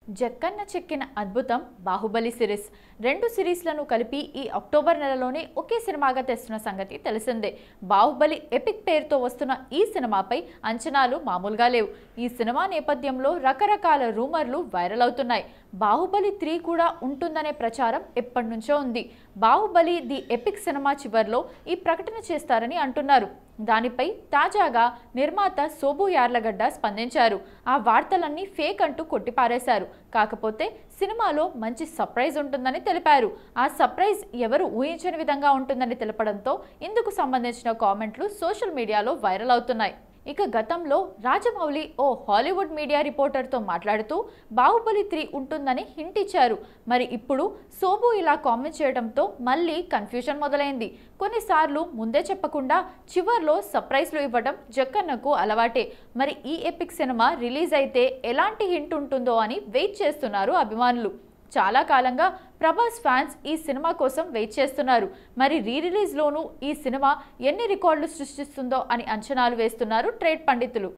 జక్కన్న చెక్కిన అద్భుతం బాహుబలి సిరీస్. రెండు సిరీస్లను కలిపి ఈ అక్టోబర్ నెలలోనే ఒకే సినిమాగా తెస్తున్న సంగతి తెలిసిందే. బాహుబలి ఎపిక్ పేరుతో వస్తున్న ఈ సినిమాపై అంచనాలు మామూలుగా లేవు. ఈ సినిమా నేపథ్యంలో రకరకాల రూమర్లు వైరల్ అవుతున్నాయి. బాహుబలి 3 కూడా ఉంటుందనే ప్రచారం ఎప్పటి నుంచో ఉంది. బాహుబలి ది ఎపిక్ సినిమా చివర్లో ఈ ప్రకటన చేస్తారని అంటున్నారు. దానిపై తాజాగా నిర్మాత సోబు యార్లగడ్డ స్పందించారు. ఆ వార్తలన్నీ ఫేక్ అంటూ కొట్టిపారేశారు. కాకపోతే సినిమాలో మంచి సర్ప్రైజ్ ఉంటుందని తెలిపారు. ఆ సర్ప్రైజ్ ఎవరు ఊహించని విధంగా ఉంటుందని తెలపడంతో ఇందుకు సంబంధించిన కామెంట్లు సోషల్ మీడియాలో వైరల్ అవుతున్నాయి. ఇక గతంలో రాజమౌళి ఓ హాలీవుడ్ మీడియా రిపోర్టర్తో మాట్లాడుతూ బాహుబలి 3 ఉంటుందని హింట్ ఇచ్చారు. మరి ఇప్పుడు సోబు ఇలా కామెంట్ చేయడంతో మళ్ళీ కన్ఫ్యూజన్ మొదలైంది. కొన్నిసార్లు ముందే చెప్పకుండా చివర్లో సర్ప్రైజ్లు ఇవ్వడం జక్కన్నకు అలవాటే. మరి ఈ ఎపిక్ సినిమా రిలీజ్ అయితే ఎలాంటి హింట్ ఉంటుందో అని వెయిట్ చేస్తున్నారు అభిమానులు. చాలా కాలంగా ప్రభాస్ ఫ్యాన్స్ ఈ సినిమా కోసం వెయిట్ చేస్తున్నారు. మరి రీ రిలీజ్లోనూ ఈ సినిమా ఎన్ని రికార్డులు సృష్టిస్తుందో అని అంచనాలు వేస్తున్నారు ట్రేడ్ పండితులు.